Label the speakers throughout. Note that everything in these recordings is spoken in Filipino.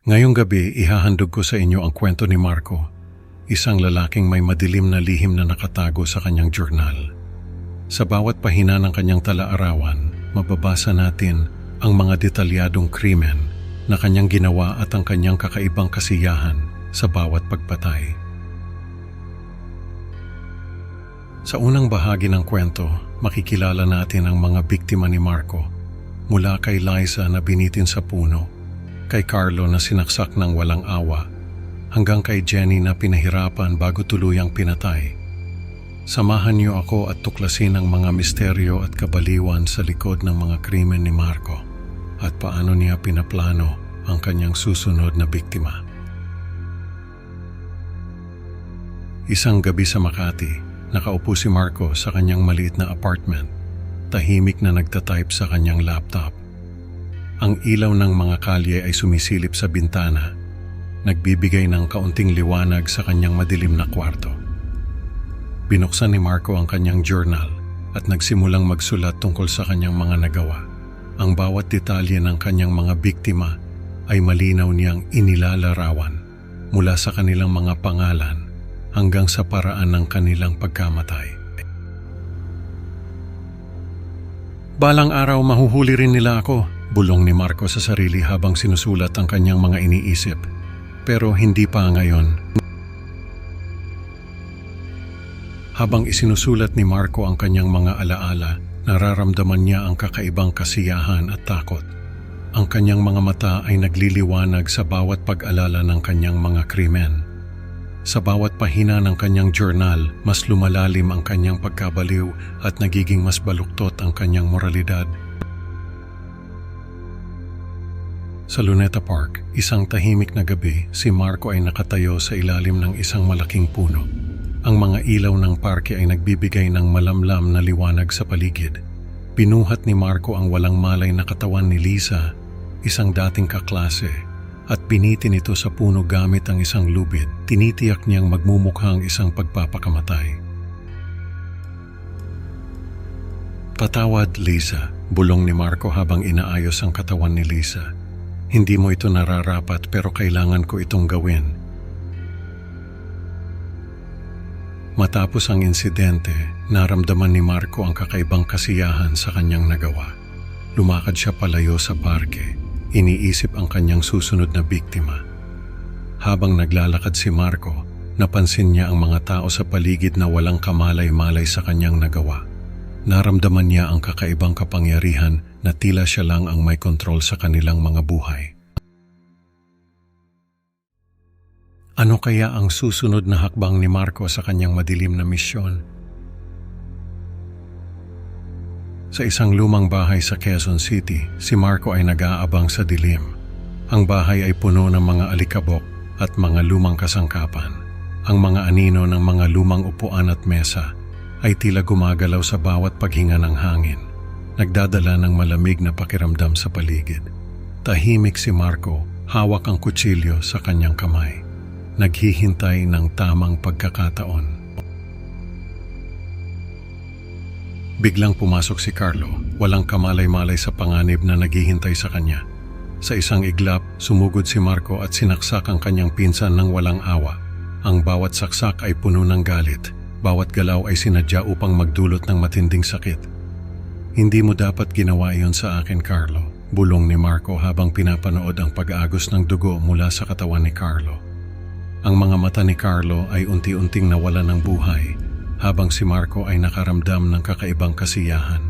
Speaker 1: Ngayong gabi, ihahandog ko sa inyo ang kwento ni Marco, isang lalaking may madilim na lihim na nakatago sa kanyang journal. Sa bawat pahina ng kanyang tala-arawan, mababasa natin ang mga detalyadong krimen na kanyang ginawa at ang kanyang kakaibang kasiyahan sa bawat pagpatay. Sa unang bahagi ng kwento, makikilala natin ang mga biktima ni Marco, mula kay Liza na binitin sa puno, kay Carlo na sinaksak ng walang awa, hanggang kay Jenny na pinahirapan bago tuluyang pinatay. Samahan niyo ako at tuklasin ang mga misteryo at kabaliwan sa likod ng mga krimen ni Marco at paano niya pinaplano ang kanyang susunod na biktima. Isang gabi sa Makati, nakaupo si Marco sa kanyang maliit na apartment, tahimik na nagtatype sa kanyang laptop. Ang ilaw ng mga kalye ay sumisilip sa bintana, nagbibigay ng kaunting liwanag sa kanyang madilim na kwarto. Binuksan ni Marco ang kanyang journal at nagsimulang magsulat tungkol sa kanyang mga nagawa. Ang bawat detalye ng kanyang mga biktima ay malinaw niyang inilalarawan, mula sa kanilang mga pangalan hanggang sa paraan ng kanilang pagkamatay. Balang araw mahuhuli rin nila ako, bulong ni Marco sa sarili habang sinusulat ang kanyang mga iniisip. Pero hindi pa ngayon. Habang isinusulat ni Marco ang kanyang mga alaala, nararamdaman niya ang kakaibang kasiyahan at takot. Ang kanyang mga mata ay nagliliwanag sa bawat pag-alala ng kanyang mga krimen. Sa bawat pahina ng kanyang journal, mas lumalalim ang kanyang pagkabaliw at nagiging mas baluktot ang kanyang moralidad. Sa Luneta Park, isang tahimik na gabi, si Marco ay nakatayo sa ilalim ng isang malaking puno. Ang mga ilaw ng parke ay nagbibigay ng malamlam na liwanag sa paligid. Pinuhat ni Marco ang walang malay na katawan ni Liza, isang dating kaklase, at binitin ito sa puno gamit ang isang lubid. Tinitiyak niyang magmumukhang isang pagpapakamatay. "Patawad, Liza," bulong ni Marco habang inaayos ang katawan ni Liza. "Hindi mo ito nararapat pero kailangan ko itong gawin." Matapos ang insidente, naramdaman ni Marco ang kakaibang kasiyahan sa kanyang nagawa. Lumakad siya palayo sa parke, iniisip ang kanyang susunod na biktima. Habang naglalakad si Marco, napansin niya ang mga tao sa paligid na walang kamalay-malay sa kanyang nagawa. Naramdaman niya ang kakaibang kapangyarihan na tila siya lang ang may kontrol sa kanilang mga buhay. Ano kaya ang susunod na hakbang ni Marco sa kanyang madilim na misyon? Sa isang lumang bahay sa Quezon City, si Marco ay nag-aabang sa dilim. Ang bahay ay puno ng mga alikabok at mga lumang kasangkapan. Ang mga anino ng mga lumang upuan at mesa ay tila gumagalaw sa bawat paghinga ng hangin, nagdadala ng malamig na pakiramdam sa paligid. Tahimik si Marco, hawak ang kutsilyo sa kanyang kamay, naghihintay ng tamang pagkakataon. Biglang pumasok si Carlo, walang kamalay-malay sa panganib na naghihintay sa kanya. Sa isang iglap, sumugod si Marco at sinaksak ang kanyang pinsan ng walang awa. Ang bawat saksak ay puno ng galit. Bawat galaw ay sinadya upang magdulot ng matinding sakit. "Hindi mo dapat ginawa iyon sa akin, Carlo," bulong ni Marco habang pinapanood ang pag-agos ng dugo mula sa katawan ni Carlo. Ang mga mata ni Carlo ay unti-unting nawala ng buhay, habang si Marco ay nakaramdam ng kakaibang kasiyahan.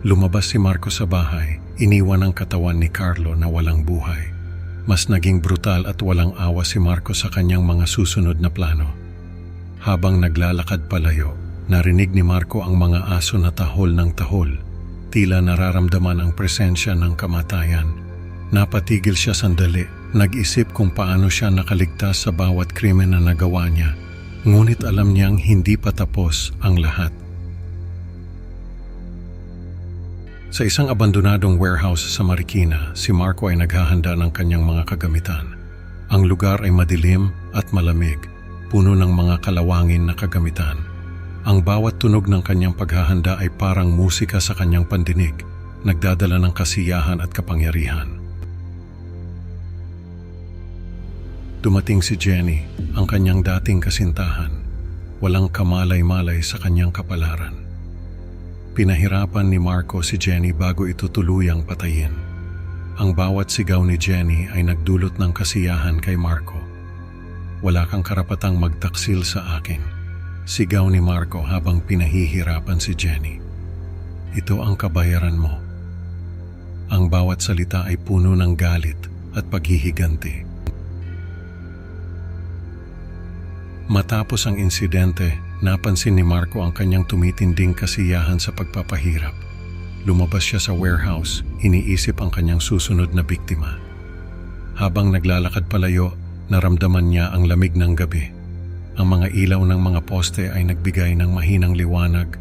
Speaker 1: Lumabas si Marco sa bahay, iniwan ang katawan ni Carlo na walang buhay. Mas naging brutal at walang awa si Marco sa kanyang mga susunod na plano. Habang naglalakad palayo, narinig ni Marco ang mga aso na tahol ng tahol. Tila nararamdaman ang presensya ng kamatayan. Napatigil siya sandali, nag-isip kung paano siya nakaligtas sa bawat krimen na nagawa niya. Ngunit alam niyang hindi pa tapos ang lahat. Sa isang abandonadong warehouse sa Marikina, si Marco ay naghahanda ng kanyang mga kagamitan. Ang lugar ay madilim at malamig, puno ng mga kalawangin na kagamitan. Ang bawat tunog ng kanyang paghahanda ay parang musika sa kanyang pandinig, nagdadala ng kasiyahan at kapangyarihan. Dumating si Jenny, ang kanyang dating kasintahan, walang kamalay-malay sa kanyang kapalaran. Pinahirapan ni Marco si Jenny bago ito tuluyang patayin. Ang bawat sigaw ni Jenny ay nagdulot ng kasiyahan kay Marco. Wala kang karapatang magtaksil sa akin, sigaw ni Marco habang pinahihirapan si Jenny. Ito ang kabayaran mo. Ang bawat salita ay puno ng galit at paghihiganti. Matapos ang insidente, napansin ni Marco ang kanyang tumitinding kasiyahan sa pagpapahirap. Lumabas siya sa warehouse, iniisip ang kanyang susunod na biktima. Habang naglalakad palayo, naramdaman niya ang lamig ng gabi. Ang mga ilaw ng mga poste ay nagbigay ng mahinang liwanag,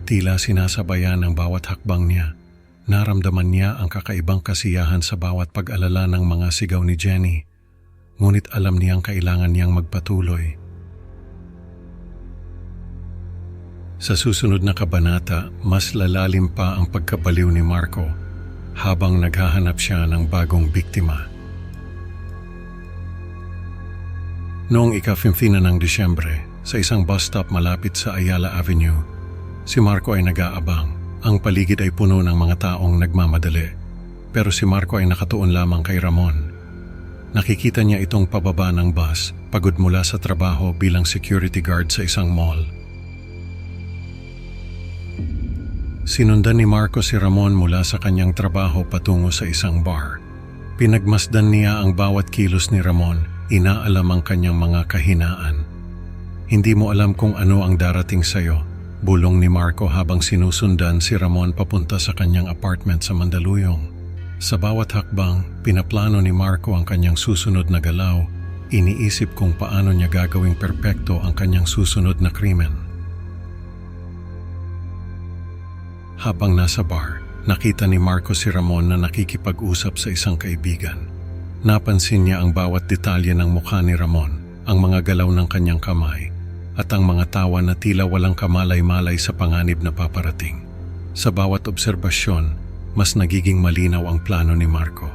Speaker 1: tila sinasabayan ang bawat hakbang niya. Naramdaman niya ang kakaibang kasiyahan sa bawat pag-alala ng mga sigaw ni Jenny. Ngunit alam niyang kailangan niyang magpatuloy. Sa susunod na kabanata, mas lalalim pa ang pagkabaliw ni Marco habang naghahanap siya ng bagong biktima. Noong ika-15 ng Disyembre, sa isang bus stop malapit sa Ayala Avenue, si Marco ay nag-aabang. Ang paligid ay puno ng mga taong nagmamadali, pero si Marco ay nakatuon lamang kay Ramon. Nakikita niya itong pababa ng bus, pagod mula sa trabaho bilang security guard sa isang mall. Sinundan ni Marco si Ramon mula sa kanyang trabaho patungo sa isang bar. Pinagmasdan niya ang bawat kilos ni Ramon, inaalam ang kanyang mga kahinaan. Hindi mo alam kung ano ang darating sa'yo, bulong ni Marco habang sinusundan si Ramon papunta sa kanyang apartment sa Mandaluyong. Sa bawat hakbang, pinaplano ni Marco ang kanyang susunod na galaw, iniisip kung paano niya gagawing perpekto ang kanyang susunod na krimen. Habang nasa bar, nakita ni Marco si Ramon na nakikipag-usap sa isang kaibigan. Napansin niya ang bawat detalye ng mukha ni Ramon, ang mga galaw ng kanyang kamay, at ang mga tawa na tila walang kamalay-malay sa panganib na paparating. Sa bawat obserbasyon, mas nagiging malinaw ang plano ni Marco.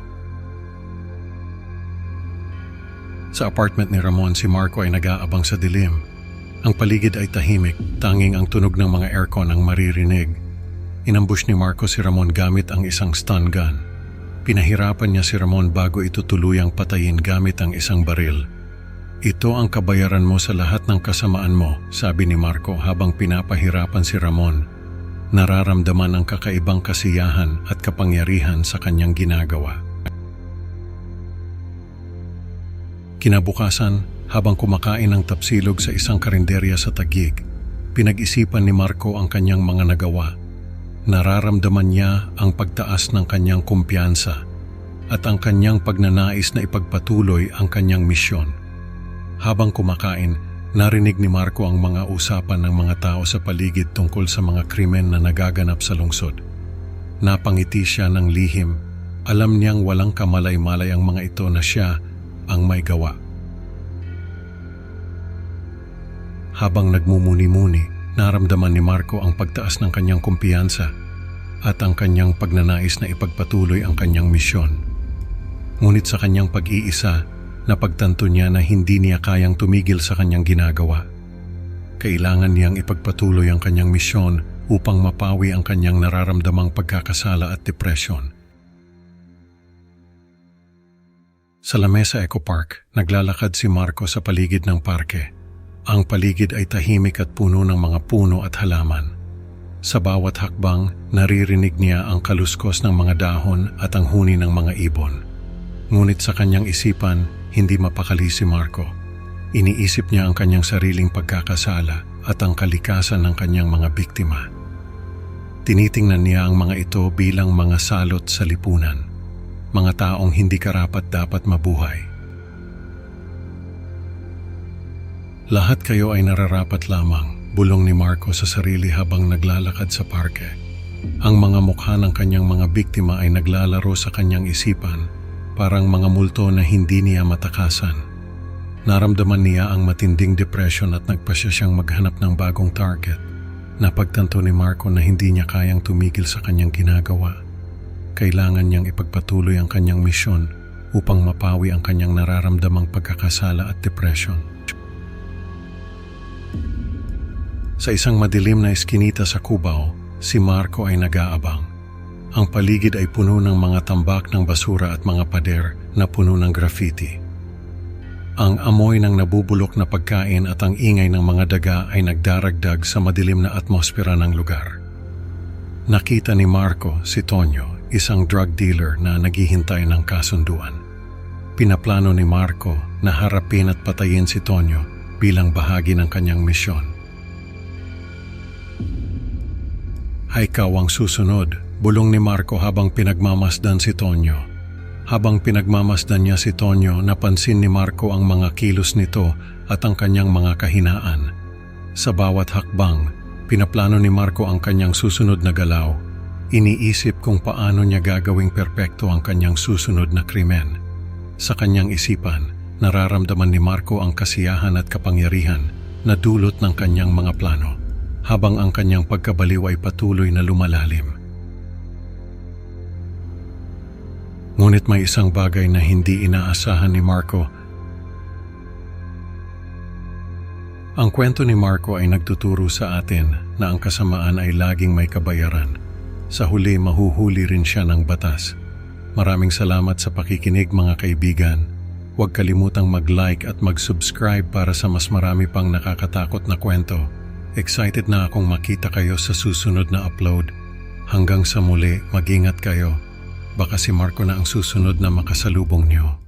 Speaker 1: Sa apartment ni Ramon, si Marco ay nag-aabang sa dilim. Ang paligid ay tahimik, tanging ang tunog ng mga aircon ang maririnig. Inambush ni Marco si Ramon gamit ang isang stun gun. Pinahirapan niya si Ramon bago ito tuluyang patayin gamit ang isang baril. Ito ang kabayaran mo sa lahat ng kasamaan mo, sabi ni Marco habang pinapahirapan si Ramon. Nararamdaman ang kakaibang kasiyahan at kapangyarihan sa kanyang ginagawa. Kinabukasan, habang kumakain ng tapsilog sa isang karinderya sa Taguig, pinag-isipan ni Marco ang kanyang mga nagawa. Nararamdaman niya ang pagtaas ng kanyang kumpiyansa at ang kanyang pagnanais na ipagpatuloy ang kanyang misyon. Habang kumakain, narinig ni Marco ang mga usapan ng mga tao sa paligid tungkol sa mga krimen na nagaganap sa lungsod. Napangiti siya ng lihim. Alam niyang walang kamalay-malay ang mga ito na siya ang may gawa. Habang nagmumuni-muni, naramdaman ni Marco ang pagtaas ng kanyang kumpiyansa at ang kanyang pagnanais na ipagpatuloy ang kanyang misyon. Ngunit sa kanyang pag-iisa, napagtanto niya na hindi niya kayang tumigil sa kanyang ginagawa. Kailangan niyang ipagpatuloy ang kanyang misyon upang mapawi ang kanyang nararamdamang pagkakasala at depresyon. Sa Lamesa Eco Park, naglalakad si Marco sa paligid ng parke. Ang paligid ay tahimik at puno ng mga puno at halaman. Sa bawat hakbang, naririnig niya ang kaluskos ng mga dahon at ang huni ng mga ibon. Ngunit sa kanyang isipan, hindi mapakali si Marco. Iniisip niya ang kanyang sariling pagkakasala at ang kalikasan ng kanyang mga biktima. Tinitingnan niya ang mga ito bilang mga salot sa lipunan, mga taong hindi karapat-dapat mabuhay. Lahat kayo ay nararapat lamang, bulong ni Marco sa sarili habang naglalakad sa parke. Ang mga mukha ng kanyang mga biktima ay naglalaro sa kanyang isipan, parang mga multo na hindi niya matakasan. Naramdaman niya ang matinding depression at nagpasya siyang maghanap ng bagong target. Napagtanto ni Marco na hindi niya kayang tumigil sa kanyang ginagawa. kailangan niyang ipagpatuloy ang kanyang misyon upang mapawi ang kanyang nararamdamang pagkakasala at depression. Sa isang madilim na eskinita sa Cubao, si Marco ay nag-aabang. Ang paligid ay puno ng mga tambak ng basura at mga pader na puno ng graffiti. Ang amoy ng nabubulok na pagkain at ang ingay ng mga daga ay nagdaragdag sa madilim na atmosfera ng lugar. Nakita ni Marco si Tonyo, isang drug dealer na naghihintay ng kasunduan. Pinaplano ni Marco na harapin at patayin si Tonyo bilang bahagi ng kanyang misyon. Ikaw ang susunod, bulong ni Marco habang pinagmamasdan si Tonyo. Habang pinagmamasdan niya si Tonyo, napansin ni Marco ang mga kilos nito at ang kanyang mga kahinaan. Sa bawat hakbang, pinaplano ni Marco ang kanyang susunod na galaw. Iniisip kung paano niya gagawing perpekto ang kanyang susunod na krimen. Sa kanyang isipan, nararamdaman ni Marco ang kasiyahan at kapangyarihan na dulot ng kanyang mga plano, habang ang kanyang pagkabaliw ay patuloy na lumalalim. Ngunit may isang bagay na hindi inaasahan ni Marco. Ang kwento ni Marco ay nagtuturo sa atin na ang kasamaan ay laging may kabayaran. Sa huli, mahuhuli rin siya ng batas. Maraming salamat sa pakikinig mga kaibigan. Huwag kalimutang mag-like at mag-subscribe para sa mas marami pang nakakatakot na kwento. Excited na akong makita kayo sa susunod na upload. Hanggang sa muli, mag-ingat kayo. Baka si Marco na ang susunod na makasalubong niyo.